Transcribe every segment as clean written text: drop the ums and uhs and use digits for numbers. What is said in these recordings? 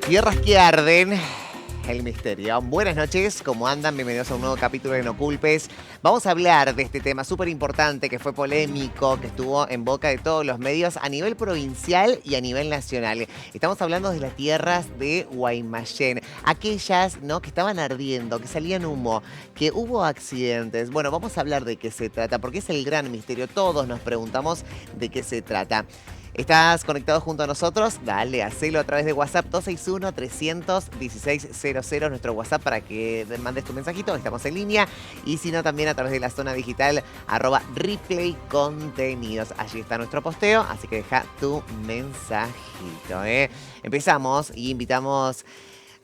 Tierras que arden, el misterio. Buenas noches, ¿cómo andan? Bienvenidos a un nuevo capítulo de No Culpes. Vamos a hablar de este tema súper importante, que fue polémico, que estuvo en boca de todos los medios a nivel provincial y a nivel nacional. Estamos hablando de las tierras de Guaymallén, aquellas, ¿no?, que estaban ardiendo, que salían humo, que hubo accidentes. Bueno, vamos a hablar de qué se trata, porque es el gran misterio. Todos nos preguntamos de qué se trata. ¿Estás conectado junto a nosotros? Dale, hacelo a través de WhatsApp 261-300-1600, nuestro WhatsApp, para que mandes tu mensajito. Estamos en línea. Y si no, también a través de la zona digital, @Replay Contenidos. Allí está nuestro posteo, así que deja tu mensajito, ¿eh? Empezamos y invitamos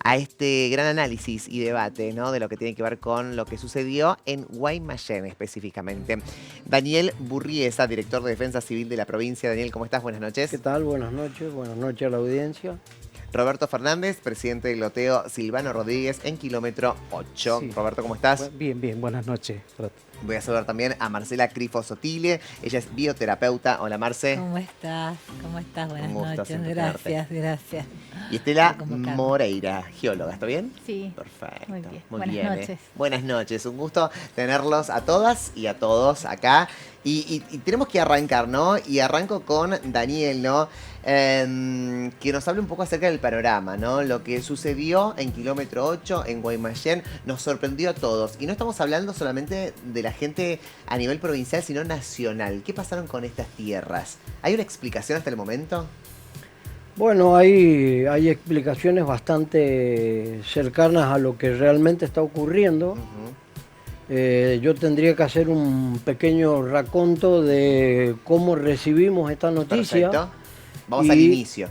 a este gran análisis y debate, ¿no?, de lo que tiene que ver con lo que sucedió en Guaymallén específicamente. Daniel Burriesa, director de Defensa Civil de la provincia. Daniel, ¿cómo estás? Buenas noches. ¿Qué tal? Buenas noches a la audiencia. Roberto Fernández, presidente del loteo Silvano Rodríguez en kilómetro 8. Sí. Roberto, ¿cómo estás? Bien, bien, buenas noches. Voy a saludar también a Marcela Crifo Sotile. Ella es bioterapeuta. Hola, Marce. ¿Cómo estás? ¿Cómo estás? Buenas Un gusto noches. siempre Gracias, gracias. Y Estela Por convocarme. Moreira, geóloga, ¿está bien? Sí. Perfecto. Muy bien. Muy Buenas bien, noches. Buenas noches. Un gusto tenerlos a todas y a todos acá. Y tenemos que arrancar, ¿no? Y arranco con Daniel, ¿no? Que nos hable un poco acerca del panorama, ¿no? Lo que sucedió en kilómetro 8, en Guaymallén, nos sorprendió a todos. Y no estamos hablando solamente de la gente a nivel provincial, sino nacional. ¿Qué pasaron con estas tierras? ¿Hay una explicación hasta el momento? Bueno, hay explicaciones bastante cercanas a lo que realmente está ocurriendo. Yo tendría que hacer un pequeño raconto de cómo recibimos esta noticia. Perfecto. Vamos al inicio.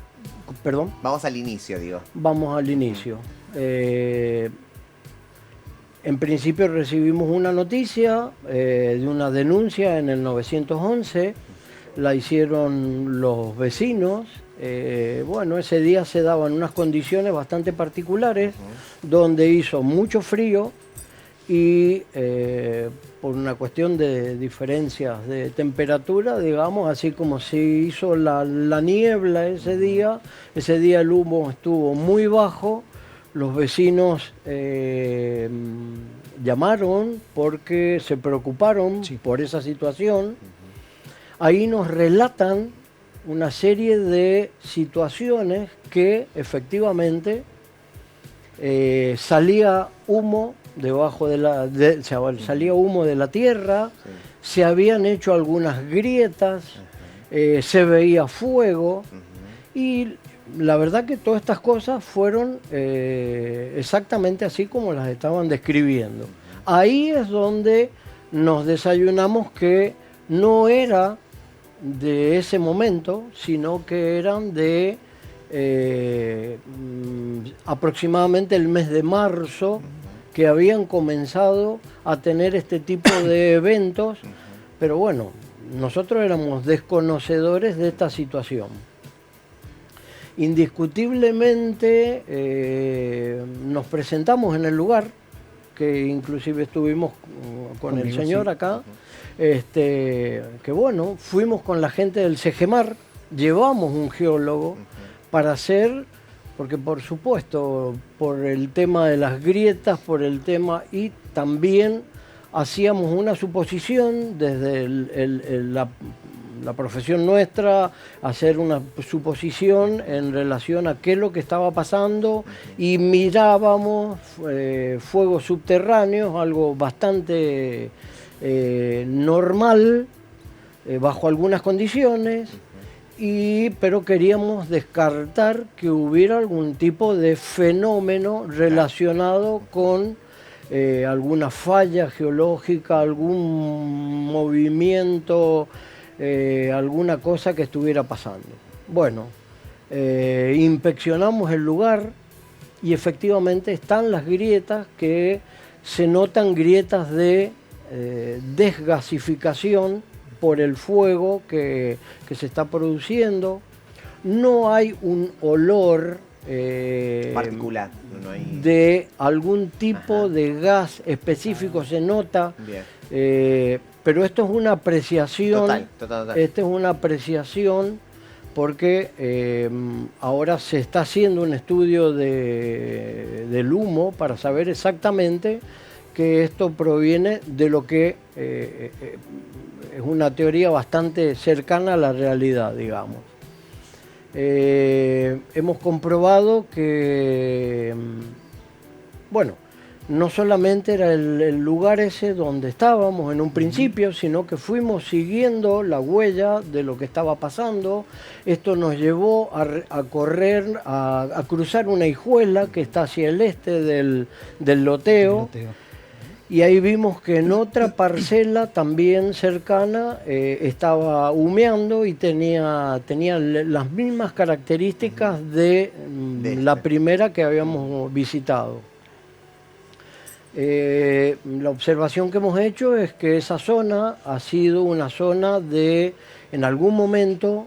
Perdón. Vamos al inicio, digo. Vamos al inicio. En principio recibimos una noticia de una denuncia en el 911. La hicieron los vecinos. Bueno, ese día se daban unas condiciones bastante particulares, donde hizo mucho frío y por una cuestión de diferencias de temperatura, digamos, así como se hizo la niebla ese día el humo estuvo muy bajo. Los vecinos llamaron porque se preocuparon por esa situación. Ahí nos relatan una serie de situaciones que efectivamente salía humo debajo salía humo de la tierra, se habían hecho algunas grietas, se veía fuego, y la verdad que todas estas cosas fueron exactamente así como las estaban describiendo. Ahí es donde nos desayunamos que no era de ese momento, sino que eran de aproximadamente el mes de marzo, que habían comenzado a tener este tipo de eventos, pero bueno, nosotros éramos desconocedores de esta situación. Indiscutiblemente nos presentamos en el lugar, que inclusive estuvimos con el señor acá, que bueno, fuimos con la gente del CEGEMAR, llevamos un geólogo para hacer, porque por supuesto, por el tema de las grietas, por el tema, y también hacíamos una suposición desde la profesión nuestra, hacer una suposición en relación a qué es lo que estaba pasando, y mirábamos fuegos subterráneos, algo bastante normal, bajo algunas condiciones, pero queríamos descartar que hubiera algún tipo de fenómeno relacionado con alguna falla geológica, algún movimiento, alguna cosa que estuviera pasando. Bueno, inspeccionamos el lugar y efectivamente están las grietas, que se notan grietas de desgasificación por el fuego que se está produciendo. No hay un olor particular, no hay de algún tipo de gas específico, se nota. Pero esto es una apreciación. Total. Esta es una apreciación porque ahora se está haciendo un estudio del humo para saber exactamente que esto proviene de lo que es una teoría bastante cercana a la realidad, digamos. Hemos comprobado que, bueno, no solamente era el lugar ese donde estábamos en un principio, sino que fuimos siguiendo la huella de lo que estaba pasando. Esto nos llevó a correr, a cruzar una hijuela que está hacia el este del loteo. Y ahí vimos que en otra parcela también cercana estaba humeando y tenía las mismas características de la primera que habíamos visitado. La observación que hemos hecho es que esa zona ha sido una zona de, en algún momento,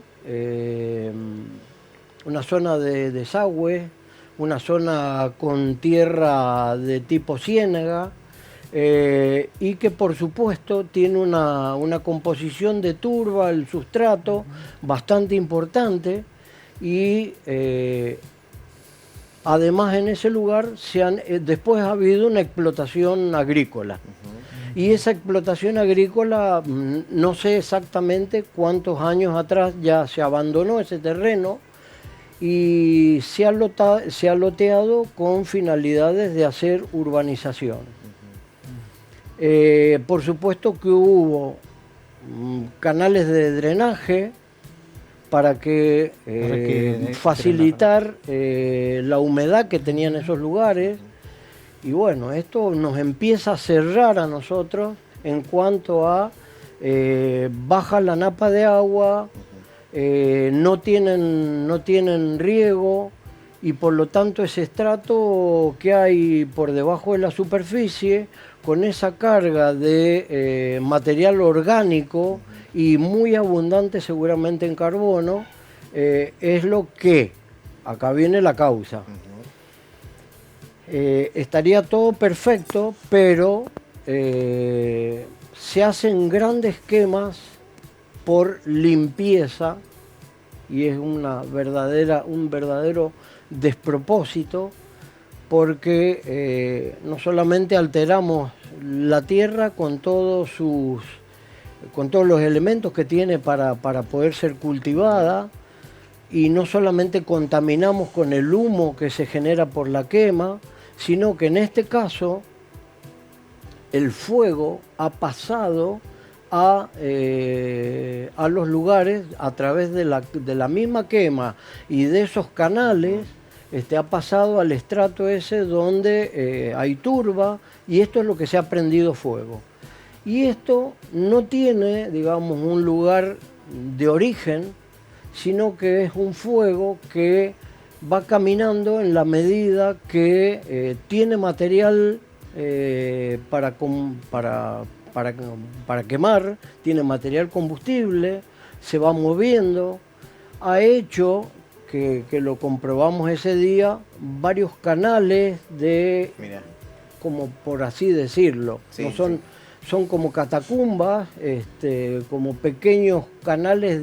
una zona de desagüe, una zona con tierra de tipo ciénaga, y que por supuesto tiene una composición de turba, el sustrato, bastante importante, y además en ese lugar después ha habido una explotación agrícola. Y esa explotación agrícola, no sé exactamente cuántos años atrás ya se abandonó ese terreno y se ha loteado con finalidades de hacer urbanización. Por supuesto que hubo canales de drenaje para facilitar la humedad que tenían esos lugares, y bueno, esto nos empieza a cerrar a nosotros en cuanto a baja la napa de agua, no tienen riego, y por lo tanto ese estrato que hay por debajo de la superficie, con esa carga de material orgánico y muy abundante seguramente en carbono, es lo que, acá viene la causa. Estaría todo perfecto, pero se hacen grandes quemas por limpieza, y es un verdadero despropósito, porque no solamente alteramos la tierra con todos los elementos que tiene para poder ser cultivada, y no solamente contaminamos con el humo que se genera por la quema, sino que en este caso el fuego ha pasado a los lugares a través de la misma quema y de esos canales. Ha pasado al estrato ese donde hay turba, y esto es lo que se ha prendido fuego. Y esto no tiene, digamos, un lugar de origen, sino que es un fuego que va caminando en la medida que tiene material para quemar, tiene material combustible, se va moviendo. Ha hecho, que lo comprobamos ese día, varios canales de, Mirá, como por así decirlo, sí, no son como catacumbas, como pequeños canales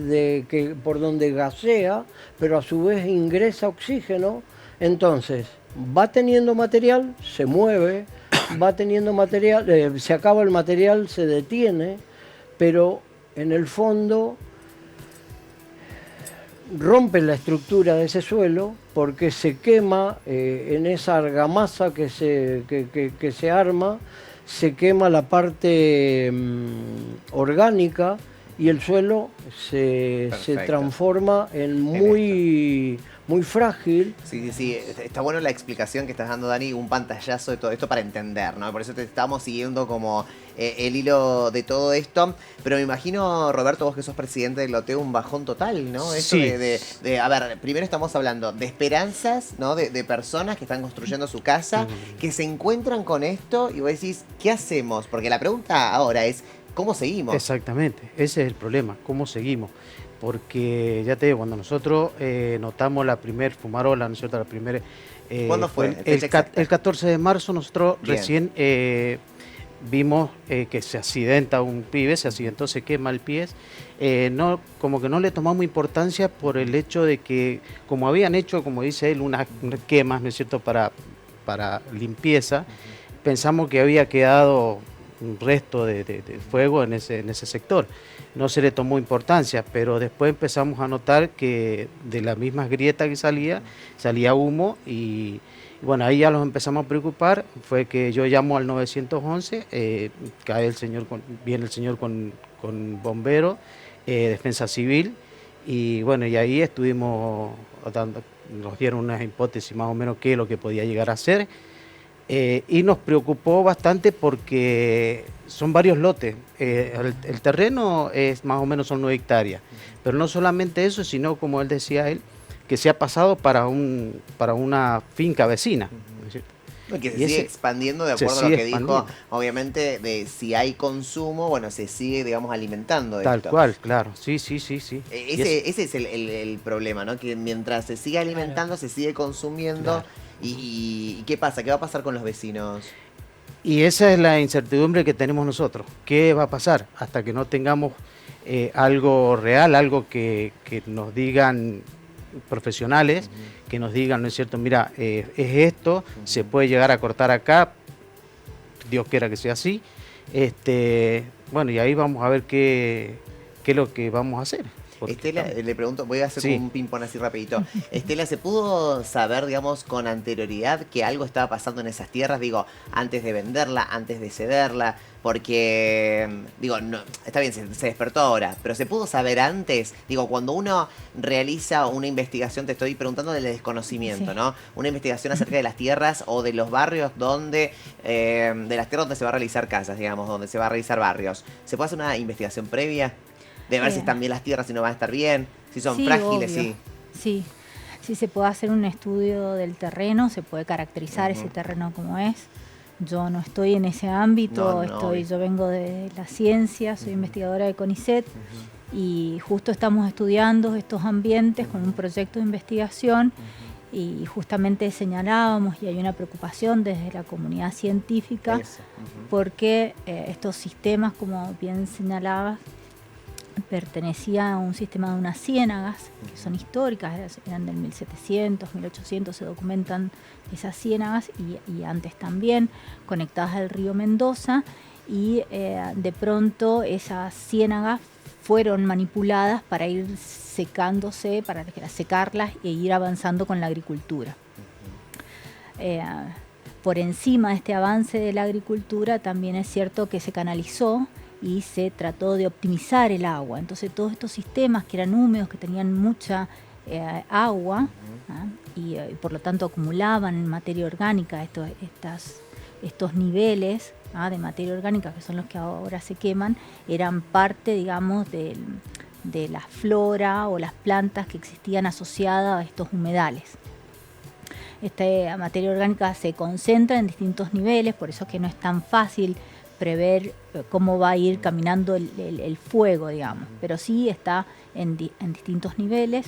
por donde gasea, pero a su vez ingresa oxígeno. Entonces va teniendo material, se mueve, va teniendo material, se acaba el material, se detiene, pero en el fondo rompe la estructura de ese suelo porque se quema en esa argamasa que se arma, se quema la parte orgánica, y el suelo se transforma en muy frágil. Sí, está bueno la explicación que estás dando, Dani, un pantallazo de todo esto para entender, ¿no? Por eso te estamos siguiendo como el hilo de todo esto, pero me imagino, Roberto, vos que sos presidente del loteo, un bajón total, ¿no? Esto sí. A ver, primero estamos hablando de esperanzas, ¿no? De personas que están construyendo su casa, que se encuentran con esto, y vos decís, ¿qué hacemos? Porque la pregunta ahora es, ¿cómo seguimos? Exactamente, ese es el problema, ¿cómo seguimos? Porque ya te digo, cuando nosotros notamos la primer fumarola, ¿no es cierto? La primera, ¿cuándo fue? El 14 de marzo nosotros recién vimos que se accidenta un pibe, se accidentó, se quema el pie. No, como que no le tomamos importancia por el hecho de que, como habían hecho, como dice él, unas quemas, ¿no es cierto?, para limpieza, pensamos que había quedado un resto de fuego en ese sector. No se le tomó importancia, pero después empezamos a notar que de las mismas grietas que salía humo y bueno, ahí ya nos empezamos a preocupar. Fue que yo llamo al 911, cae el señor viene el señor con bombero, defensa civil y bueno, y ahí estuvimos nos dieron unas hipótesis más o menos qué es lo que podía llegar a ser. Y nos preocupó bastante porque son varios lotes. El terreno es más o menos son 9 hectáreas, pero no solamente eso, sino como él decía que se ha pasado para una finca vecina. ¿No es cierto? Que se sigue expandiendo de acuerdo a lo que dijo, obviamente, de si hay consumo, bueno, se sigue, digamos, alimentando de Tal esto. cual, claro, sí. Ese es el problema, ¿no? Que mientras se sigue alimentando, se sigue consumiendo. Claro. ¿Y qué pasa? ¿Qué va a pasar con los vecinos? Y esa es la incertidumbre que tenemos nosotros. ¿Qué va a pasar? Hasta que no tengamos algo real, algo que nos digan profesionales, que nos digan, ¿no es cierto? Mira, es esto, se puede llegar a cortar acá, Dios quiera que sea así. Bueno, y ahí vamos a ver qué es lo que vamos a hacer. Estela, le pregunto, voy a hacer un ping-pong así rapidito. Estela, ¿se pudo saber, digamos, con anterioridad que algo estaba pasando en esas tierras? Digo, antes de venderla, antes de cederla, porque, digo, no, está bien, se despertó ahora, pero ¿se pudo saber antes? Digo, cuando uno realiza una investigación, te estoy preguntando del desconocimiento, ¿no? Una investigación acerca de las tierras o de los barrios donde, de las tierras donde se va a realizar casas, digamos, donde se va a realizar barrios. ¿Se puede hacer una investigación previa? De ver si están bien las tierras, si no van a estar bien, si son frágiles, obvio. Sí, se puede hacer un estudio del terreno, se puede caracterizar ese terreno como es. Yo no estoy en ese ámbito, yo vengo de la ciencia, soy investigadora de CONICET y justo estamos estudiando estos ambientes con un proyecto de investigación y justamente señalábamos y hay una preocupación desde la comunidad científica porque estos sistemas, como bien señalabas, pertenecía a un sistema de unas ciénagas que son históricas, eran del 1700, 1800, se documentan esas ciénagas y antes también, conectadas al río Mendoza y de pronto esas ciénagas fueron manipuladas para ir secándose, para secarlas e ir avanzando con la agricultura. Por encima de este avance de la agricultura también es cierto que se canalizó y se trató de optimizar el agua. Entonces todos estos sistemas que eran húmedos, que tenían mucha agua y por lo tanto acumulaban materia orgánica, estos niveles de materia orgánica que son los que ahora se queman, eran parte, digamos, de la flora o las plantas que existían asociadas a estos humedales. Esta materia orgánica se concentra en distintos niveles, por eso es que no es tan fácil prever cómo va a ir caminando el fuego, digamos, pero sí está en distintos niveles.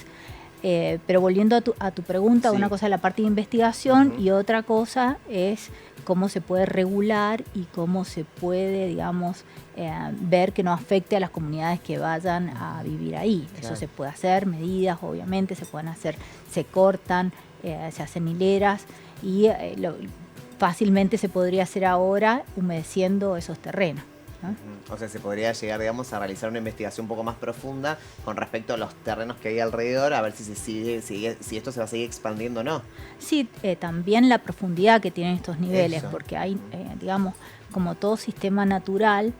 Pero volviendo a tu pregunta, una cosa es la parte de investigación y otra cosa es cómo se puede regular y cómo se puede, digamos, ver que no afecte a las comunidades que vayan a vivir ahí. Claro. Eso se puede hacer, medidas obviamente se pueden hacer, se cortan, se hacen hileras y fácilmente se podría hacer ahora humedeciendo esos terrenos, ¿no? O sea, se podría llegar, digamos, a realizar una investigación un poco más profunda con respecto a los terrenos que hay alrededor, a ver si si esto se va a seguir expandiendo o no. Sí, también la profundidad que tienen estos niveles, porque hay, digamos, como todo sistema natural,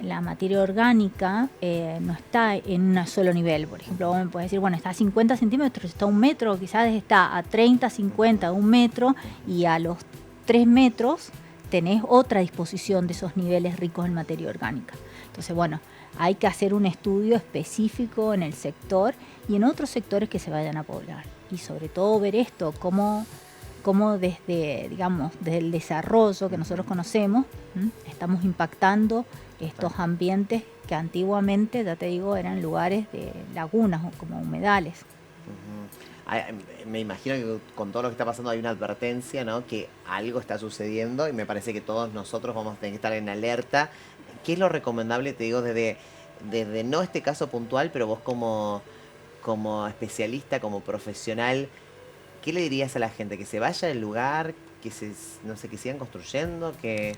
la materia orgánica no está en un solo nivel. Por ejemplo, vos me podés decir, bueno, está a 50 centímetros, está a 1 metro, quizás está a 30, 50, 1 metro, y a los 3 metros tenés otra disposición de esos niveles ricos en materia orgánica. Entonces, bueno, hay que hacer un estudio específico en el sector y en otros sectores que se vayan a poblar. Y sobre todo ver esto, cómo desde, digamos, desde el desarrollo que nosotros conocemos, estamos impactando estos ambientes que antiguamente, ya te digo, eran lugares de lagunas o como humedales. Me imagino que con todo lo que está pasando hay una advertencia, ¿no? Que algo está sucediendo y me parece que todos nosotros vamos a tener que estar en alerta. ¿Qué es lo recomendable, te digo, desde no este caso puntual, pero vos como especialista, como profesional, ¿qué le dirías a la gente? ¿Que se vaya del lugar? No sé, que sigan construyendo? ¿Qué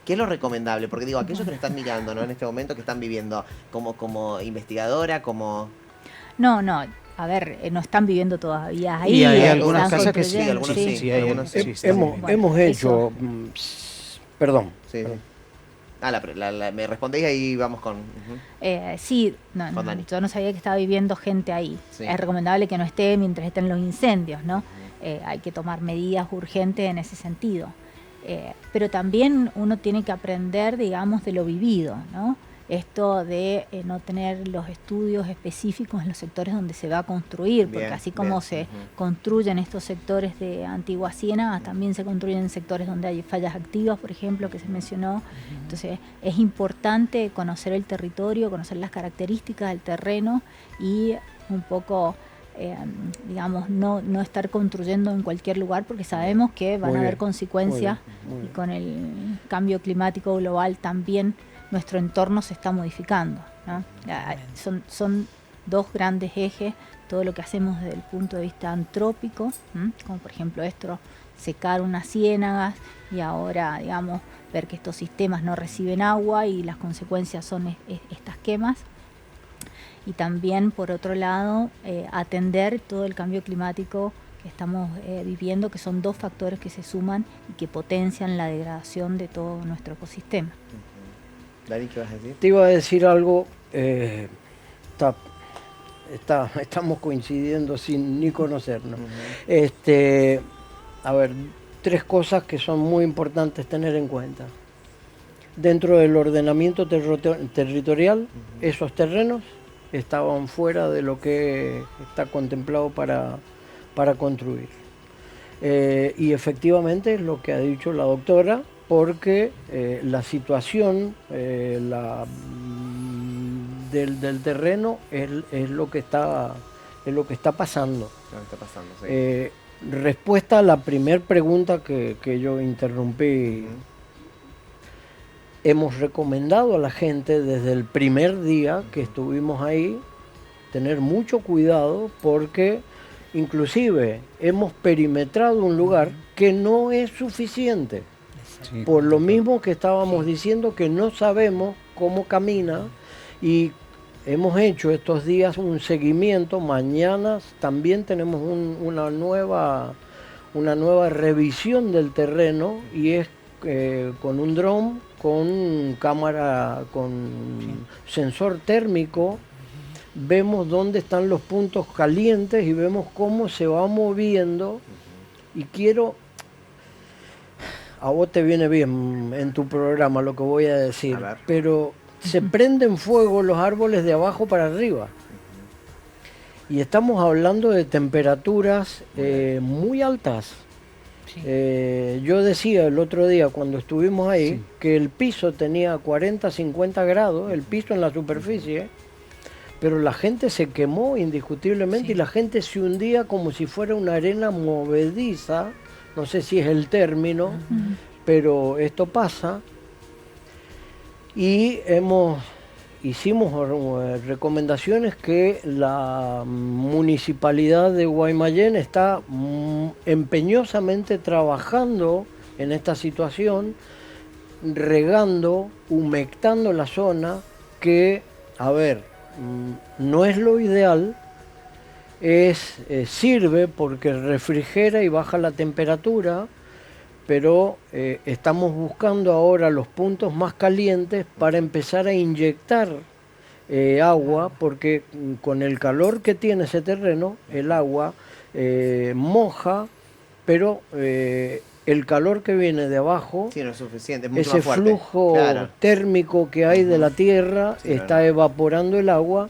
es lo recomendable? Porque digo, aquellos que nos están mirando, ¿no? En este momento, que están viviendo como investigadora, como... No, a ver, no están viviendo todavía ahí. Y hay están algunas casas que construyendo, algunos sí, sí, hay algunos sí. Hemos hecho... Perdón. Sí. Me respondéis y ahí vamos con... Sí, Con Dani. yo no sabía que estaba viviendo gente ahí. Sí. Es recomendable que no esté mientras estén los incendios, ¿no? Hay que tomar medidas urgentes en ese sentido. Pero también uno tiene que aprender, digamos, de lo vivido, ¿no? Esto de no tener los estudios específicos en los sectores donde se va a construir, porque Bien, así como bien. se construyen estos sectores de antiguas ciénagas, también se construyen sectores donde hay fallas activas, por ejemplo, que se mencionó. Entonces es importante conocer el territorio, conocer las características del terreno y un poco... digamos, no estar construyendo en cualquier lugar, porque sabemos que van a haber consecuencias, muy bien. y con el cambio climático global también nuestro entorno se está modificando, ¿no? Son dos grandes ejes, todo lo que hacemos desde el punto de vista antrópico, como por ejemplo esto, secar unas ciénagas y ahora, digamos, ver que estos sistemas no reciben agua y las consecuencias son estas quemas. Y también, por otro lado, atender todo el cambio climático que estamos viviendo, que son dos factores que se suman y que potencian la degradación de todo nuestro ecosistema. Dani, ¿qué vas a decir? Te iba a decir algo, estamos coincidiendo sin ni conocernos. A ver, 3 cosas que son muy importantes tener en cuenta. Dentro del ordenamiento territorial, esos terrenos estaban fuera de lo que está contemplado para construir. Y efectivamente es lo que ha dicho la doctora, porque la situación del terreno es lo que está pasando. Lo que está pasando, sí. Respuesta a la primera pregunta que yo interrumpí. Hemos recomendado a la gente desde el primer día que estuvimos ahí tener mucho cuidado, porque inclusive hemos perimetrado un lugar que no es suficiente. Sí, Por lo mismo que estábamos diciendo que no sabemos cómo camina, y hemos hecho estos días un seguimiento. Mañana también tenemos una nueva revisión del terreno, y es con un dron, con cámara, con sensor térmico. Vemos dónde están los puntos calientes y vemos cómo se va moviendo. Y a vos te viene bien en tu programa lo que voy a decir, pero se prenden fuego los árboles de abajo para arriba. Y estamos hablando de temperaturas muy altas. Yo decía el otro día cuando estuvimos ahí que el piso tenía 40, 50 grados, el piso en la superficie, pero la gente se quemó indiscutiblemente, y la gente se hundía como si fuera una arena movediza. No sé si es el término, pero esto pasa. Y hicimos recomendaciones que la municipalidad de Guaymallén está empeñosamente trabajando en esta situación, regando, humectando la zona, que, a ver, no es lo ideal. Sirve porque refrigera y baja la temperatura, pero estamos buscando ahora los puntos más calientes para empezar a inyectar agua, porque con el calor que tiene ese terreno, el agua moja, pero el calor que viene de abajo, sí, no es suficiente, es mucho ese más fuerte. flujo térmico que hay de la tierra, está evaporando el agua.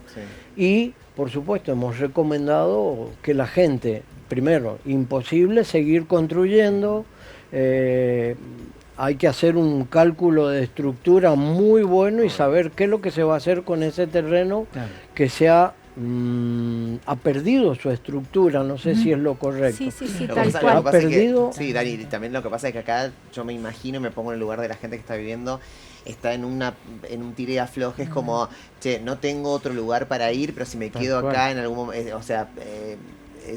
Y por supuesto hemos recomendado que la gente, primero, imposible seguir construyendo, hay que hacer un cálculo de estructura muy bueno y saber qué es lo que se va a hacer con ese terreno, que sea ha perdido su estructura, no sé si es lo correcto. Sí, sí, sí, Lo que tal pasa- cual. lo que pasa es que- perdido- sí, Dani, y también lo que pasa es que acá yo me imagino y me pongo en el lugar de la gente que está viviendo, está en un tire y afloje, es como, che, no tengo otro lugar para ir, pero si me Tal quedo cual. acá en algún momento, o sea,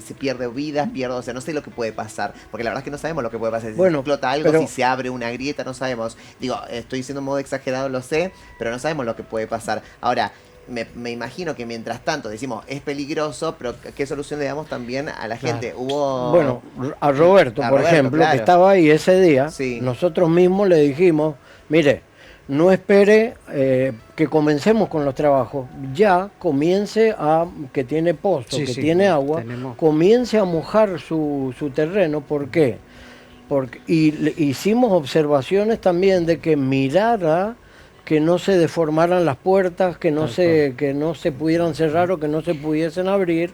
se pierde vidas, o sea, no sé lo que puede pasar, porque la verdad es que no sabemos lo que puede pasar, si Bueno, explota algo, pero- si se abre una grieta, no sabemos. Digo, estoy siendo un modo exagerado, lo sé, pero no sabemos lo que puede pasar. Ahora, me imagino que mientras tanto decimos es peligroso, pero ¿qué solución le damos también a la Claro. gente? Hubo... Bueno, a Roberto, A por Roberto, ejemplo, claro. que estaba ahí ese día, Sí. nosotros mismos le dijimos, mire, no espere que comencemos con los trabajos, ya comience a, que tiene pozo, Sí, que sí, tiene agua, tenemos. comience a mojar su terreno. ¿Por qué? Porque, hicimos observaciones también de que mirara que no se deformaran las puertas, que no se pudieran cerrar o que no se pudiesen abrir.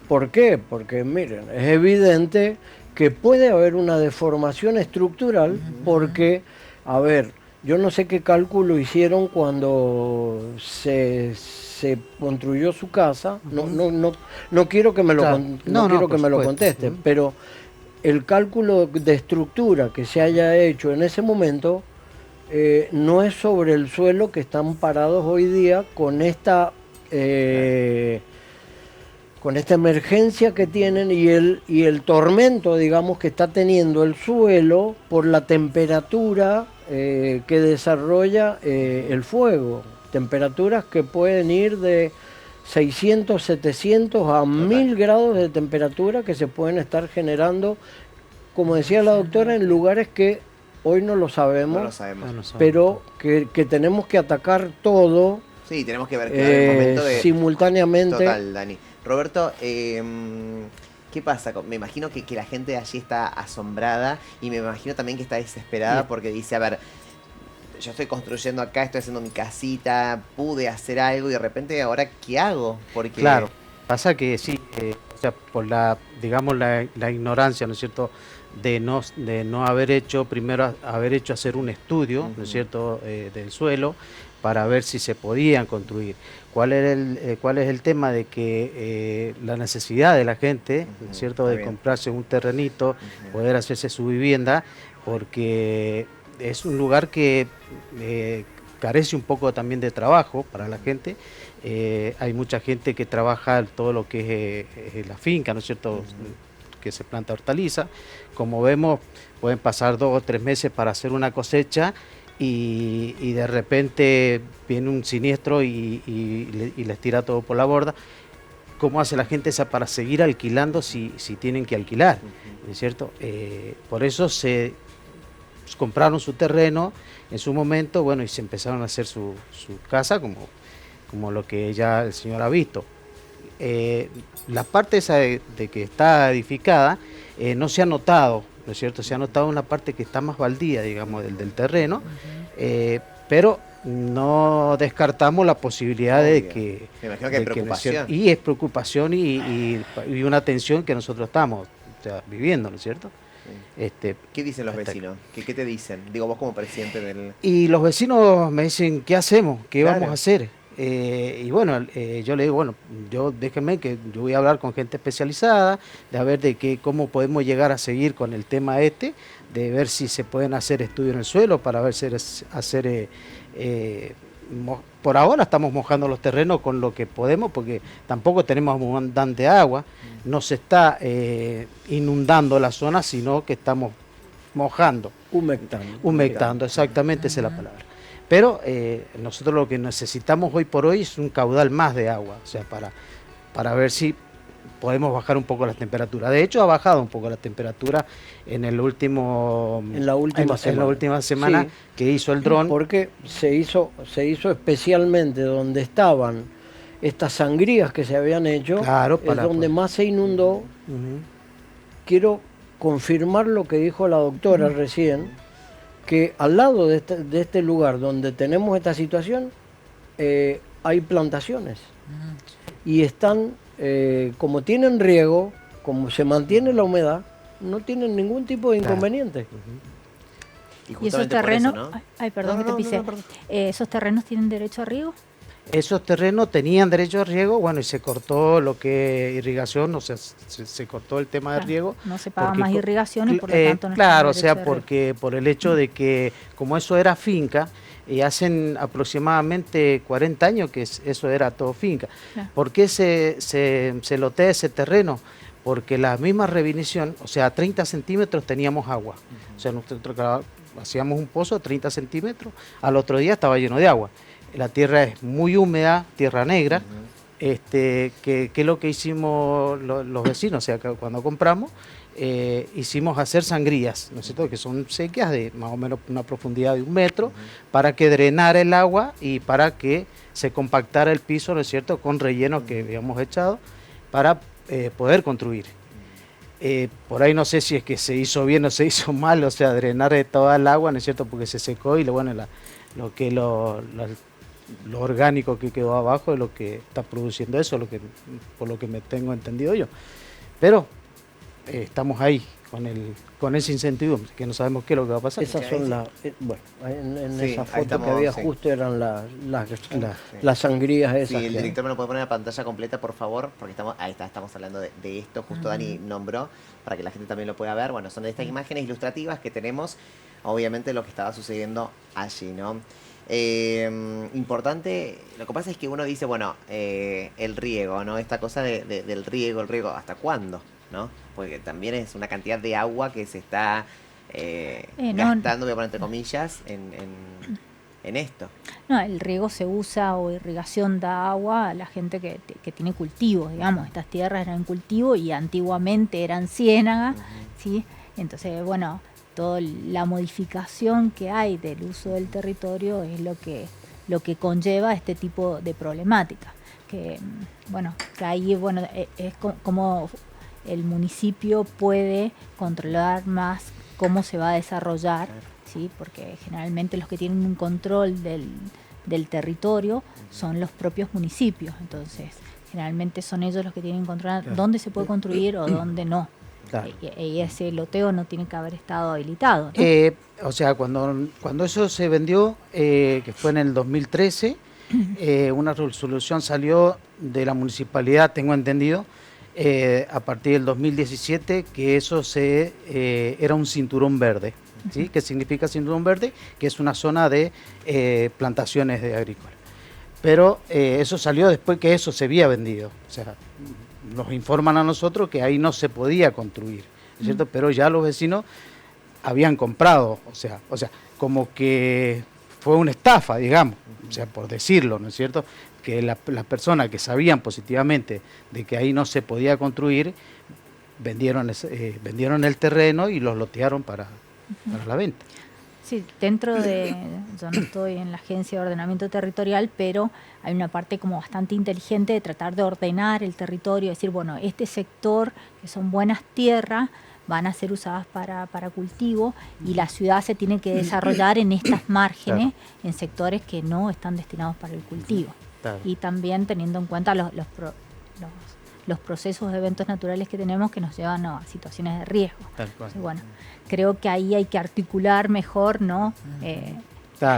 ¿Por qué? Porque miren, es evidente que puede haber una deformación estructural porque, a ver, yo no sé qué cálculo hicieron cuando se construyó su casa. No quiero que me lo, Claro. no quiero por que me lo supuesto. conteste, pero el cálculo de estructura que se haya hecho en ese momento no es sobre el suelo que están parados hoy día con esta emergencia que tienen y el tormento, digamos, que está teniendo el suelo por la temperatura que desarrolla el fuego. Temperaturas que pueden ir de 600, 700 a 1000 grados de temperatura que se pueden estar generando, como decía la doctora, en lugares que hoy no lo sabemos, No lo sabemos. No, no sabemos. pero que tenemos que atacar todo Sí, tenemos que ver claro, el momento de... simultáneamente. Total, Dani. Roberto, ¿qué pasa? Me imagino que la gente de allí está asombrada y me imagino también que está desesperada Sí. porque dice, a ver, yo estoy construyendo acá, estoy haciendo mi casita, pude hacer algo y de repente ahora, ¿qué hago? Porque... Claro, pasa que sí, o sea, por digamos, la ignorancia, ¿no es cierto?, de no haber hecho, primero haber hecho hacer un estudio, ¿no es cierto?, del suelo, para ver si se podían construir. ¿Cuál es el tema? De que la necesidad de la gente, ¿no es cierto?, está de bien. comprarse un terrenito, poder hacerse su vivienda, porque es un lugar que carece un poco también de trabajo para la gente. Hay mucha gente que trabaja todo lo que es la finca, ¿no es cierto?, que se planta hortaliza. Como vemos, pueden pasar 2 o 3 meses para hacer una cosecha y de repente viene un siniestro y les tira todo por la borda. ¿Cómo hace la gente esa para seguir alquilando si tienen que alquilar? ¿No es cierto? Por eso se compraron su terreno en su momento, bueno, y se empezaron a hacer su casa como lo que ya el señor ha visto. La parte esa de que está edificada no se ha notado, ¿no es cierto? Se ha notado una parte que está más baldía, digamos, del terreno, pero no descartamos la posibilidad de Obvio. que... Me imagino que hay de que, ¿no es preocupación. cierto? Y es preocupación y una tensión que nosotros estamos, o sea, viviendo, ¿no es cierto? ¿Qué dicen los hasta- vecinos? ¿Qué te dicen? Digo, vos como presidente del... Y los vecinos me dicen, ¿qué hacemos? ¿Qué Claro. vamos a hacer? Y bueno, yo le digo, bueno, déjenme que yo voy a hablar con gente especializada, de a ver cómo podemos llegar a seguir con el tema de ver si se pueden hacer estudios en el suelo para ver si por ahora estamos mojando los terrenos con lo que podemos, porque tampoco tenemos abundante agua, no se está inundando la zona, sino que estamos mojando. Humectando, exactamente esa es la palabra. Pero nosotros lo que necesitamos hoy por hoy es un caudal más de agua, o sea, para ver si podemos bajar un poco la temperatura. De hecho, ha bajado un poco la temperatura en la última semana Sí. que hizo el dron. Porque se hizo especialmente donde estaban estas sangrías que se habían hecho, Claro, es donde más se inundó. Ujú. Quiero confirmar lo que dijo la doctora recién, que al lado de este lugar donde tenemos esta situación hay plantaciones y están, como tienen riego, como se mantiene la humedad, no tienen ningún tipo de inconveniente. ¿Y esos justamente por terrenos? eso, ¿no? Ay, perdón No, que te no, pisé. no, perdón. ¿Esos terrenos tienen derecho a riego? esos terrenos tenían derecho a riego, bueno, y se cortó lo que irrigación, o sea, se cortó el tema de Claro, riego. no se paga porque más irrigación y por lo tanto no claro, o está sea, derecho de riego. porque por el hecho de que como eso era finca, y hacen aproximadamente 40 años que eso era todo finca. Claro. ¿Por qué se lotea ese terreno? Porque la misma revinición, o sea, a 30 centímetros teníamos agua. O sea, nosotros hacíamos un pozo a 30 centímetros, al otro día estaba lleno de agua. La tierra es muy húmeda, tierra negra. Que es lo que hicimos los vecinos, o sea, que cuando compramos, hicimos hacer sangrías, ¿no es cierto?, que son sequías de más o menos una profundidad de 1 metro, para que drenara el agua y para que se compactara el piso, ¿no es cierto?, con relleno que habíamos echado para poder construir. Por ahí no sé si es que se hizo bien o se hizo mal, o sea, drenar toda el agua, ¿no es cierto?, porque se secó y lo orgánico que quedó abajo es lo que está produciendo eso, por lo que me tengo entendido yo. Pero estamos ahí con ese incertidumbre, que no sabemos qué es lo que va a pasar. Esas son las, bueno, en Sí, esa ahí foto estamos, que había sí. justo eran las sangrías Sí, esas. el que- director me lo puede poner en la pantalla completa, por favor, porque ahí está, estamos hablando de esto, justo Dani nombró, para que la gente también lo pueda ver. Bueno, son estas imágenes ilustrativas que tenemos, obviamente, lo que estaba sucediendo allí, ¿no? Importante, lo que pasa es que uno dice, bueno, el riego, ¿no? Esta cosa del riego, el riego, ¿hasta cuándo? ¿No? Porque también es una cantidad de agua que se está No, gastando, voy a poner entre comillas, en esto. No, el riego se usa o irrigación da agua a la gente que tiene cultivos, digamos. Estas tierras eran cultivo y antiguamente eran ciénagas, ¿sí? Entonces, bueno, toda la modificación que hay del uso del territorio es lo que conlleva este tipo de problemática. Que, bueno, que ahí, bueno, es como el municipio puede controlar más cómo se va a desarrollar, ¿sí? Porque generalmente los que tienen un control del territorio son los propios municipios, entonces generalmente son ellos los que tienen que controlar dónde se puede construir o dónde no. Claro. Y ese loteo no tiene que haber estado habilitado, ¿no? O sea, cuando eso se vendió, que fue en el 2013, una resolución salió de la municipalidad, tengo entendido, a partir del 2017, que eso era un cinturón verde. ¿Sí? ¿Qué significa cinturón verde? Que es una zona de plantaciones de agrícolas. Pero eso salió después que eso se había vendido. O sea, nos informan a nosotros que ahí no se podía construir, ¿es cierto? Pero ya los vecinos habían comprado, o sea, como que fue una estafa, digamos, o sea, por decirlo, ¿no es cierto? Que las personas que sabían positivamente de que ahí no se podía construir, vendieron el terreno y los lotearon para la venta. Sí, yo no estoy en la Agencia de Ordenamiento Territorial, pero hay una parte como bastante inteligente de tratar de ordenar el territorio, decir, bueno, este sector, que son buenas tierras, van a ser usadas para cultivo y la ciudad se tiene que desarrollar en estas márgenes, en sectores que no están destinados para el cultivo. Claro. Y también teniendo en cuenta los procesos de eventos naturales que tenemos que nos llevan a situaciones de riesgo. Entonces, bueno, creo que ahí hay que articular mejor, ¿no?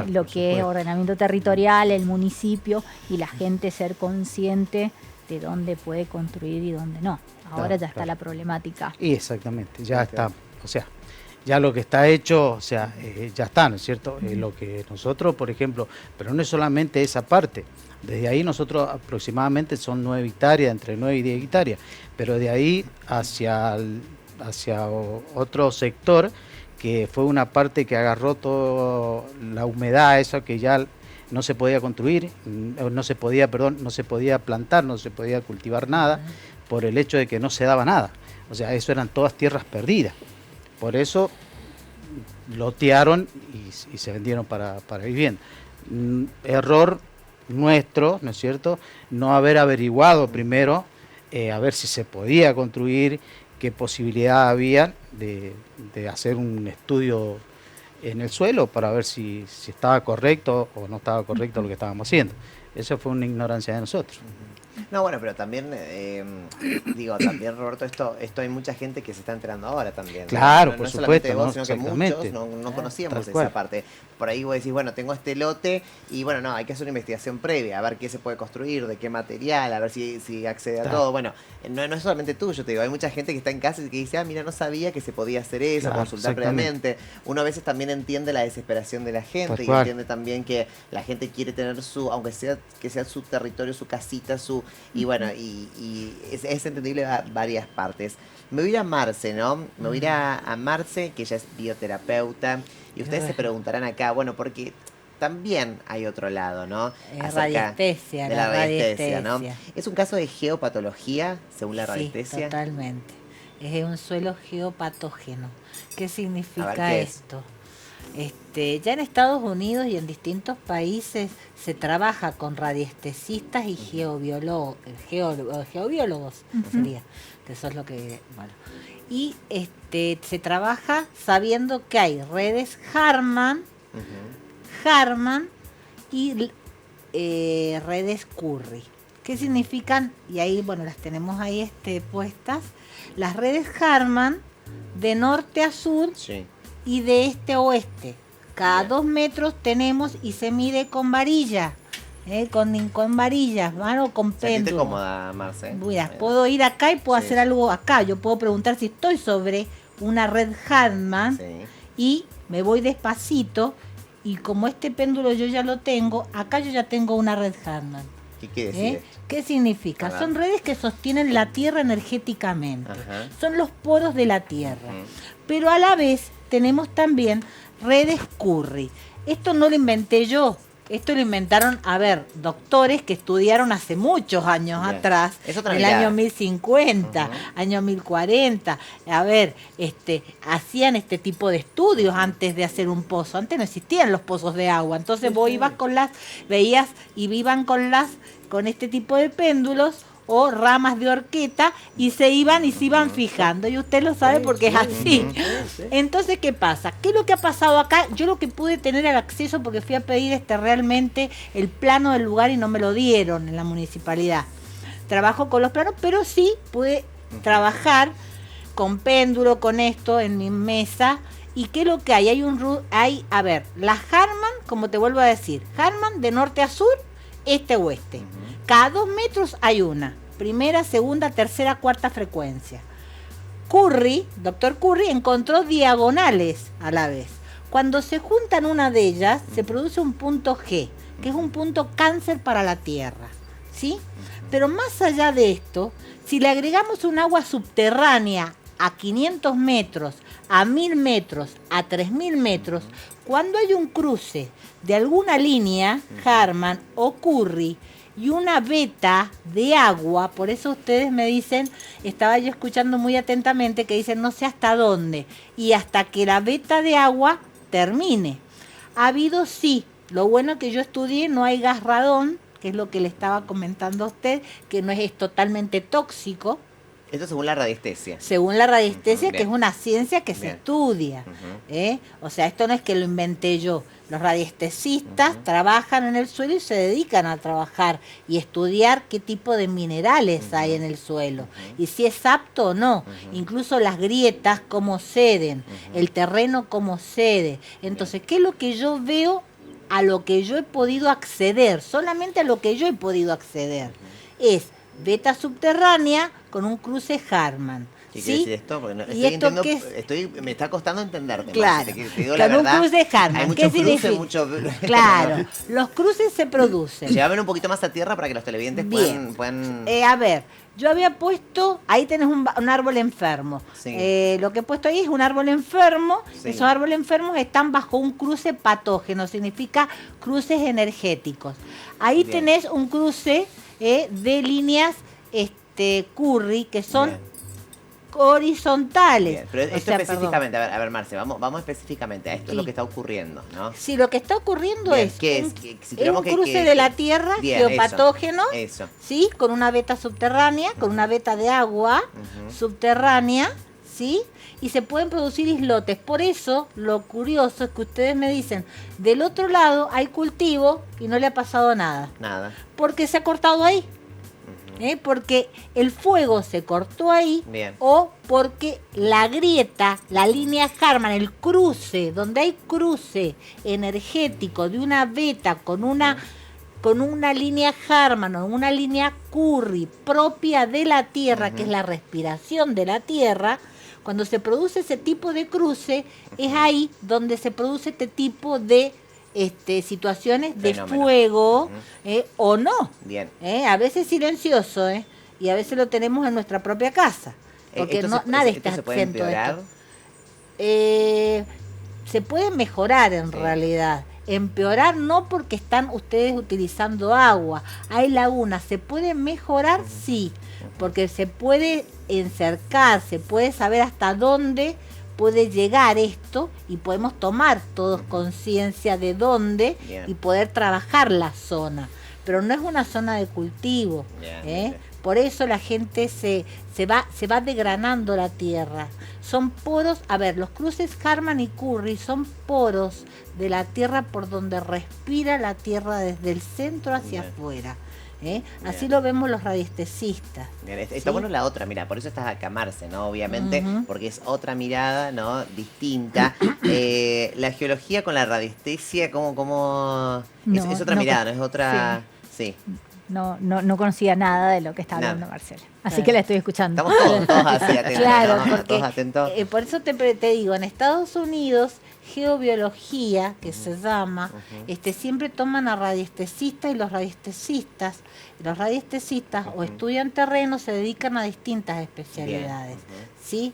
Lo que es ordenamiento territorial, el municipio y la gente ser consciente de dónde puede construir y dónde no. Ahora ya está la problemática. Y exactamente, ya está, o sea, ya lo que está hecho, o sea, ya está, ¿no es cierto? Lo que nosotros, por ejemplo, pero no es solamente esa parte. Desde ahí nosotros aproximadamente son 9 hectáreas, entre 9 y 10 hectáreas, pero de ahí hacia otro sector, que fue una parte que agarró toda la humedad, esa que ya no se podía construir, no se podía plantar, no se podía cultivar nada, por el hecho de que no se daba nada. O sea, eso eran todas tierras perdidas. Por eso lotearon y se vendieron para vivienda. Error nuestro, ¿no es cierto?, no haber averiguado primero, a ver si se podía construir, qué posibilidad había de hacer un estudio en el suelo para ver si estaba correcto o no estaba correcto lo que estábamos haciendo. Eso fue una ignorancia de nosotros. No, bueno, pero también, también Roberto, esto hay mucha gente que se está enterando ahora también, ¿no? Claro, No por es solamente supuesto, vos, ¿no? sino que muchos Exactamente. no conocíamos Tal cual. esa parte. Por ahí vos decís, bueno, tengo este lote y bueno, no, hay que hacer una investigación previa, a ver qué se puede construir, de qué material, a ver si accede a Claro. todo. Bueno, no es solamente tuyo, te digo, hay mucha gente que está en casa y que dice, mira, no sabía que se podía hacer eso, Claro, consultar exactamente. previamente. Uno a veces también entiende la desesperación de la gente Tal y cual. entiende también que la gente quiere tener su, aunque sea que sea su territorio, su casita, y bueno, y es entendible a varias partes. Me voy a ir a Marce, ¿no? Me voy a ir a Marce, que ella es bioterapeuta, y ustedes se preguntarán acá, bueno, porque también hay otro lado, ¿no? Radiestesia, De la radiestesia, ¿no? radiestesia. ¿Es un caso de geopatología, según la Sí, radiestesia? totalmente. Es un suelo geopatógeno. ¿Qué A significa ver, ¿qué es? esto? Ya en Estados Unidos y en distintos países se trabaja con radiestesistas y geobiólogos, sería, que eso es lo que, bueno. Y se trabaja sabiendo que hay redes Harman y redes Curry. ¿Qué significan? Y ahí, bueno, las tenemos ahí puestas. Las redes Harman de norte a sur Sí. y de este a oeste. Cada Bien. 2 metros tenemos y se mide con varilla, con varillas, mano, con Sentite péndulo. cómoda, Marce. Mira, puedo ir acá y puedo Sí. hacer algo acá. Yo puedo preguntar si estoy sobre una red Harman Sí. y me voy despacito y como este péndulo yo ya lo tengo, acá yo ya tengo una red Harman. ¿Qué quiere decir esto? ¿Qué significa? A ver. Son redes que sostienen la Tierra energéticamente. Ajá. Son los poros de la Tierra. Ujú. Pero a la vez tenemos también redes Curry. Esto no lo inventé yo. Esto lo inventaron, doctores que estudiaron hace muchos años Bien. atrás, Es otra en el mirada. año 1050, Ujú. año 1040. Hacían este tipo de estudios antes de hacer un pozo. Antes no existían los pozos de agua. Entonces vos ibas veías y iban con este tipo de péndulos o ramas de horqueta y se iban fijando. Y usted lo sabe porque es así. Entonces, ¿qué pasa? ¿Qué es lo que ha pasado acá? Yo lo que pude tener el acceso porque fui a pedir realmente el plano del lugar y no me lo dieron en la municipalidad. Trabajo con los planos, pero sí pude trabajar con péndulo, con esto en mi mesa. ¿Y qué es lo que hay? Las Harman, como te vuelvo a decir, Harman de norte a sur, este-oeste. Cada 2 metros hay una. Primera, segunda, tercera, cuarta frecuencia. Doctor Curry, encontró diagonales a la vez. Cuando se juntan una de ellas, se produce un punto G, que es un punto cáncer para la Tierra. ¿Sí? Pero más allá de esto, si le agregamos un agua subterránea a 500 metros, a 1000 metros, a 3000 metros, cuando hay un cruce de alguna línea, Harman o Curry, y una veta de agua, por eso ustedes me dicen, estaba yo escuchando muy atentamente, que dicen no sé hasta dónde, y hasta que la veta de agua termine. Ha habido, sí, lo bueno que yo estudié, no hay gas radón, que es lo que le estaba comentando a usted, que no es totalmente tóxico, Esto según la radiestesia. según la radiestesia, Ujú, que es bien. una ciencia que se Bien. estudia. Ujú. O sea, esto no es que lo inventé yo. Los radiestesistas trabajan en el suelo y se dedican a trabajar y estudiar qué tipo de minerales hay en el suelo y si es apto o no. Incluso las grietas, cómo ceden, el terreno, cómo cede. Entonces, ¿qué es lo que yo veo? A lo que yo he podido acceder, solamente a lo que yo he podido acceder. Es veta subterránea con un cruce Harman. ¿Qué ¿sí? quiere decir esto? Porque no, ¿Y esto qué me está costando entenderte. Claro, Marce, te digo la con un verdad. cruce Harman. Hay ¿Qué mucho cruce, significa? mucho... Claro, los cruces se producen. Llévame un poquito más a tierra para que los televidentes Bien. puedan... Yo había puesto, ahí tenés un árbol enfermo. Sí. Lo que he puesto ahí es un árbol enfermo. Sí. Esos árboles enfermos están bajo un cruce patógeno, significa cruces energéticos. Ahí Bien. tenés un cruce de líneas Curry, que son Bien. horizontales. Bien, pero O esto sea, específicamente, a ver, Marce, vamos específicamente a esto, es lo Sí. que está ocurriendo, ¿no? Sí, lo que está ocurriendo Bien, es, ¿qué es? un, Si es tenemos un que- cruce que- de la Tierra, Bien, geopatógeno, Eso. ¿sí? Con una veta subterránea, con una veta de agua subterránea, ¿sí? Y se pueden producir islotes. Por eso, lo curioso es que ustedes me dicen, del otro lado hay cultivo y no le ha pasado nada. Nada. Porque se ha cortado ahí. porque el fuego se cortó ahí, Bien. o porque la grieta, la línea Harman, el cruce, donde hay cruce energético de una beta con una línea Harman o una línea Curry propia de la Tierra, que es la respiración de la Tierra. Cuando se produce ese tipo de cruce, es ahí donde se produce este tipo de situaciones de Fenómeno. fuego, o no. Bien. A veces silencioso, y a veces lo tenemos en nuestra propia casa, porque ¿Esto nada esto está se puede exento de empeorar? esto. Se puede mejorar en realidad. Empeorar no, porque están ustedes utilizando agua. Hay lagunas. ¿Se puede mejorar? Sí, porque se puede encercar, se puede saber hasta dónde puede llegar esto, y podemos tomar todos conciencia de dónde Bien. y poder trabajar la zona. Pero no es una zona de cultivo. Bien, bien. Por eso la gente se va degranando la tierra. Son poros, a ver, los cruces Harman y Curry son poros de la tierra por donde respira la tierra desde el centro hacia Bien. afuera. Así Bien. lo vemos los radiestesistas. Bien, está ¿Sí? bueno la otra, mira, por eso estás acá, Marce, ¿no? Obviamente, Ujú. porque es otra mirada, ¿no? Distinta. La geología con la radiestesia, ¿cómo? No, Es otra no mirada, ¿no? Es otra... Sí. No conocía nada de lo que está Nada. hablando Marcela. Así Claro. que la estoy escuchando. Estamos todos así atentos, Claro, ¿no? porque Todos atentos. por eso te digo, en Estados Unidos, geobiología, que se llama, siempre toman a radiestesistas, y los radiestesistas o estudian terreno, se dedican a distintas especialidades. ¿Sí?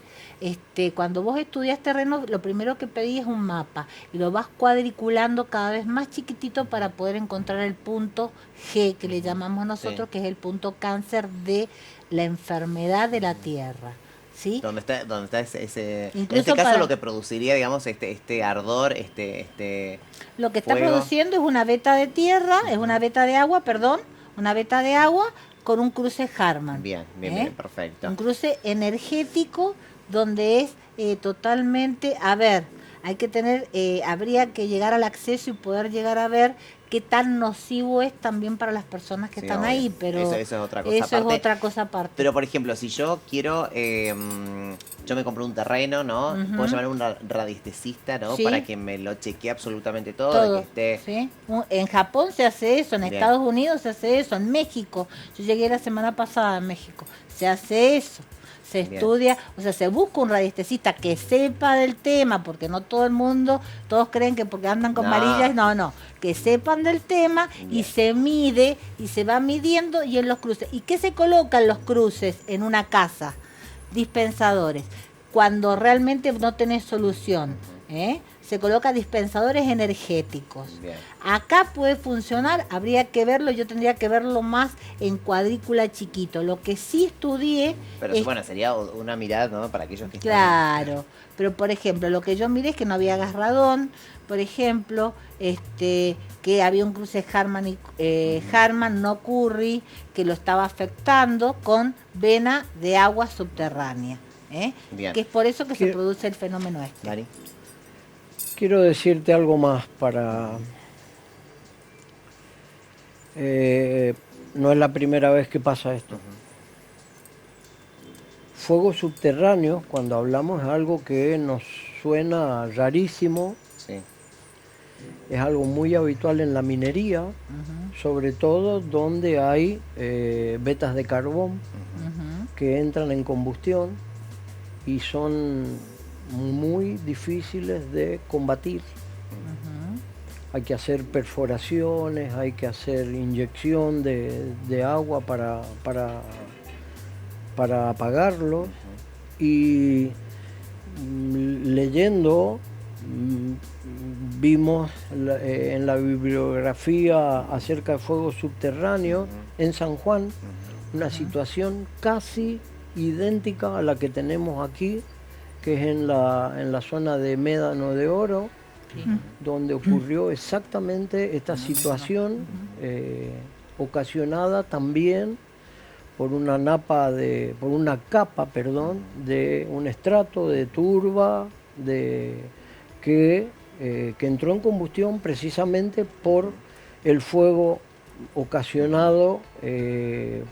Cuando vos estudias terreno, lo primero que pedís es un mapa, y lo vas cuadriculando cada vez más chiquitito para poder encontrar el punto G, que le llamamos nosotros, Sí. que es el punto cáncer de la enfermedad de la tierra. ¿Sí? ¿Dónde está ese en Incluso este caso para- lo que produciría, digamos, este ardor, Lo que está fuego? produciendo es una veta de tierra, es una veta de agua, una veta de agua con un cruce Harman. Bien, bien, ¿eh? bien, perfecto. Un cruce energético donde es totalmente, a ver, hay que tener, habría que llegar al acceso y poder llegar a ver qué tan nocivo es también para las personas que Sí, están obvio. ahí, pero Eso es otra cosa eso aparte. es otra cosa aparte. Pero, por ejemplo, si yo quiero, yo me compro un terreno, ¿no? Ujú. Puedo llamar a un radiestesista, ¿no? Sí. Para que me lo chequee absolutamente todo, Todo, de que esté... ¿sí? En Japón se hace eso, en Bien. Estados Unidos se hace eso, en México. Yo llegué la semana pasada a México. Se hace eso. Se Bien. estudia, o sea, se busca un radiestesista que sepa del tema, porque no todo el mundo, todos creen que porque andan con No. varillas, no, que sepan del tema, y Bien. se mide y se va midiendo, y en los cruces. ¿Y qué se colocan los cruces en una casa? Dispensadores. Cuando realmente no tenés solución, se coloca dispensadores energéticos. Bien. Acá puede funcionar, habría que verlo, yo tendría que verlo más en cuadrícula chiquito. Lo que sí estudié Pero es, bueno, sería una mirada, ¿no? Para aquellos que claro, pero por ejemplo, lo que yo miré es que no había gas radón, por ejemplo, que había un cruce Harman, Harman, no Curry, que lo estaba afectando con vena de agua subterránea. Bien. Que es por eso que se Quiero- produce el fenómeno este. Dani. Quiero decirte algo más no es la primera vez que pasa esto. Fuegos subterráneos, cuando hablamos, es algo que nos suena rarísimo, Sí. es algo muy habitual en la minería, Ujú, sobre todo donde hay vetas de carbón ujú. que entran en combustión y son muy difíciles de combatir. Hay que hacer perforaciones, hay que hacer inyección de agua para apagarlos. Y leyendo vimos en la bibliografía acerca de fuegos subterráneos en San Juan una situación casi idéntica a la que tenemos aquí, que es en la zona de Médano de Oro, donde ocurrió exactamente esta situación, ocasionada también por una capa de un estrato de turba que entró en combustión precisamente por el fuego ocasionado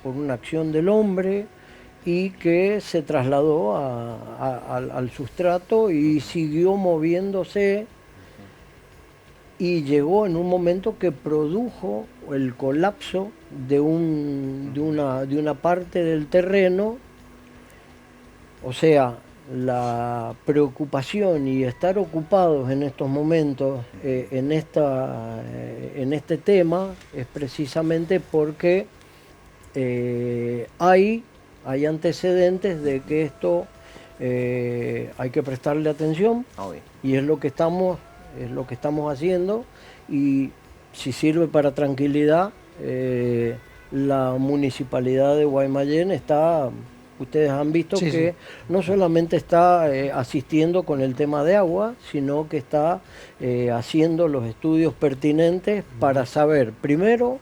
por una acción del hombre y que se trasladó al sustrato y siguió moviéndose y llegó en un momento que produjo el colapso de una parte del terreno. O sea, la preocupación y estar ocupados en estos momentos en este tema es precisamente porque hay antecedentes de que esto hay que prestarle atención, y es lo que estamos haciendo. Y si sirve para tranquilidad, la municipalidad de Guaymallén está, ustedes han visto que no solamente está asistiendo con el tema de agua, sino que está haciendo los estudios pertinentes para saber, primero,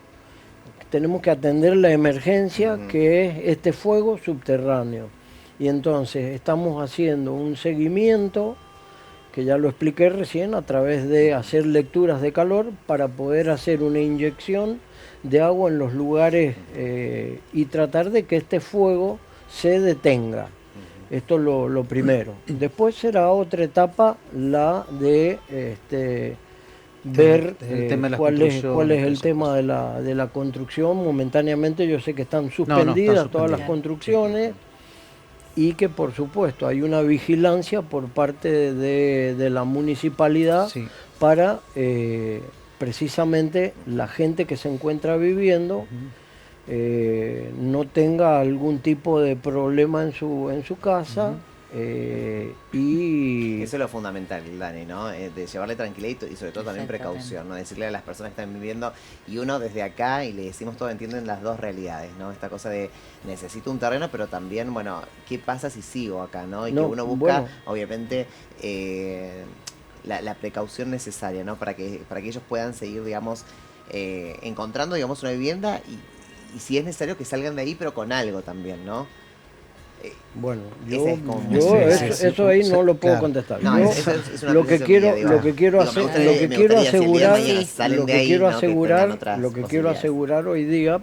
tenemos que atender la emergencia que es este fuego subterráneo. Y entonces estamos haciendo un seguimiento, que ya lo expliqué recién, a través de hacer lecturas de calor para poder hacer una inyección de agua en los lugares y tratar de que este fuego se detenga. Esto es lo primero. Después será otra etapa la de ver cuál es el tema de la construcción. Momentáneamente yo sé que están suspendidas todas las construcciones, y que por supuesto hay una vigilancia por parte de la municipalidad para precisamente la gente que se encuentra viviendo no tenga algún tipo de problema en su casa. Y eso es lo fundamental, Dani, ¿no? De llevarle tranquilidad y sobre todo también precaución, ¿no? Decirle a las personas que están viviendo, y uno desde acá, y le decimos todo, entienden las dos realidades, ¿no? Esta cosa de necesito un terreno, pero también, bueno, ¿qué pasa si sigo acá, no? Y que uno busca, obviamente, la precaución necesaria, ¿no? Para que ellos puedan seguir, digamos, encontrando, digamos, una vivienda y si es necesario que salgan de ahí, pero con algo también, ¿no? Bueno, eso ahí no lo puedo contestar. No, lo que quiero asegurar hoy día,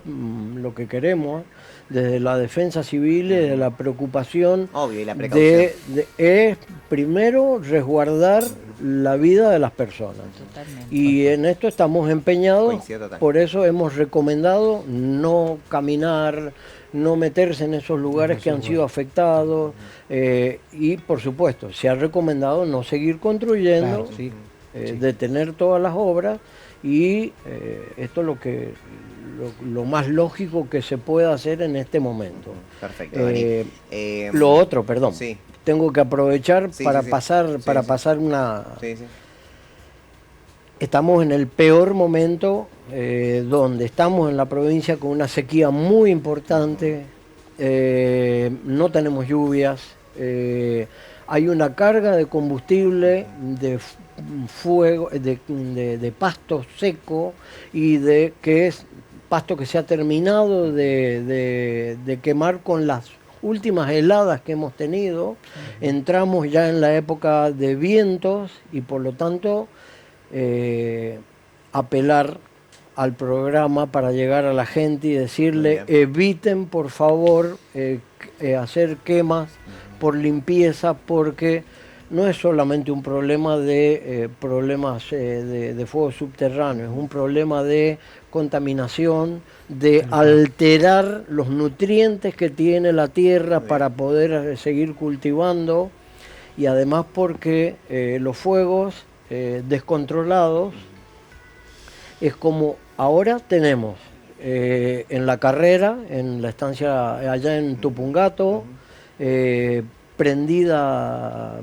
lo que queremos desde la defensa civil y de la preocupación, obvio, y la precaución, es primero resguardar la vida de las personas. Totalmente. Y en esto estamos empeñados. Por eso hemos recomendado no caminar, no meterse en esos lugares que han sido afectados, y por supuesto se ha recomendado no seguir construyendo, detener todas las obras, y esto es lo más lógico que se puede hacer en este momento. Perfecto. Lo otro, perdón, tengo que aprovechar para pasar una... Estamos en el peor momento, donde estamos en la provincia con una sequía muy importante, no tenemos lluvias, hay una carga de combustible, de fuego, de pasto seco, y que es pasto que se ha terminado de quemar con las últimas heladas que hemos tenido. Entramos ya en la época de vientos y por lo tanto apelar al programa para llegar a la gente y decirle eviten por favor hacer quemas por limpieza, porque no es solamente un problema de fuego subterráneo, es un problema de contaminación, de alterar los nutrientes que tiene la tierra para poder seguir cultivando, y además porque los fuegos descontrolados es como ahora tenemos en la carrera, en la estancia allá en Tupungato, prendida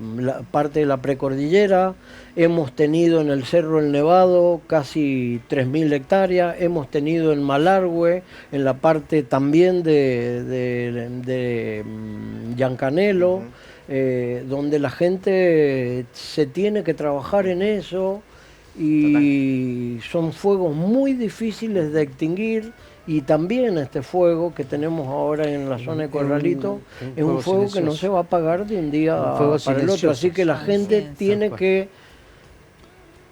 parte de la precordillera, hemos tenido en el Cerro El Nevado casi 3.000 hectáreas, hemos tenido en Malargüe, en la parte también de Yancanelo, donde la gente se tiene que trabajar en eso, y son fuegos muy difíciles de extinguir. Y también este fuego que tenemos ahora en la zona de Corralito es un fuego que no se va a apagar de un día para el otro, así que la gente tiene que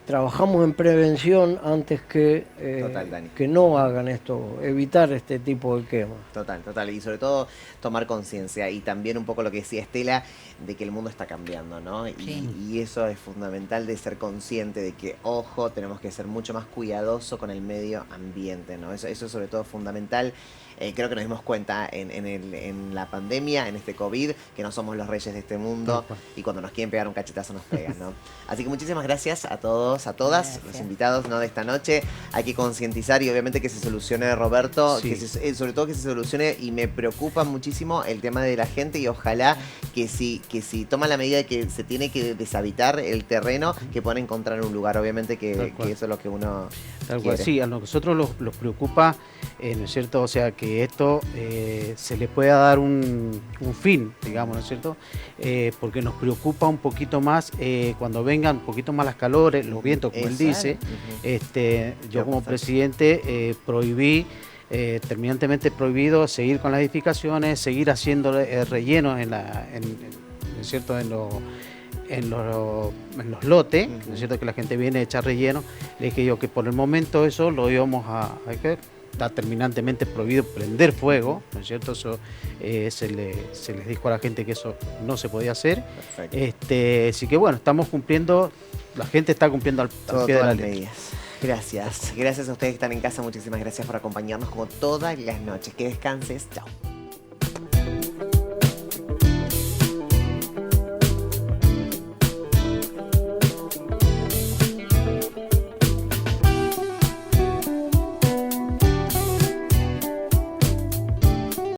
trabajamos en prevención antes Total, Dani. que no hagan esto, evitar este tipo de quemas. Total. Y sobre todo tomar conciencia. Y también un poco lo que decía Estela, de que el mundo está cambiando, ¿no? Y eso es fundamental, de ser consciente de que, ojo, tenemos que ser mucho más cuidadosos con el medio ambiente, ¿no? Eso es sobre todo fundamental. Creo que nos dimos cuenta en la pandemia, en este COVID, que no somos los reyes de este mundo, y cuando nos quieren pegar un cachetazo nos pegan, ¿no? Así que muchísimas gracias a todos, a todas, Gracias. los invitados, ¿no?, de esta noche. Hay que concientizar y obviamente que se solucione, Roberto, Sí. sobre todo que se solucione, y me preocupa muchísimo el tema de la gente, y ojalá que si toman la medida de que se tiene que deshabitar el terreno, que puedan encontrar un lugar, obviamente que eso es lo que uno Tal cual, quiere. sí, a nosotros los preocupa, ¿no es cierto? O sea, que esto se le pueda dar un fin, digamos, ¿no es cierto? Porque nos preocupa un poquito más cuando vengan un poquito más las calores, los vientos, como él dice. Yo como presidente prohibí, terminantemente prohibido seguir con las edificaciones, seguir haciendo rellenos ¿no es cierto? En los lotes, ¿no es cierto? Que la gente viene a echar relleno. Le dije yo que por el momento eso lo íbamos a hacer. Está terminantemente prohibido prender fuego, ¿no es cierto? Eso se les dijo a la gente que eso no se podía hacer. Perfecto. Así que bueno, estamos cumpliendo, la gente está cumpliendo al pie de Todas la las letra. medidas. Gracias. Gracias a ustedes que están en casa. Muchísimas gracias por acompañarnos como todas las noches. Que descanses. Chao.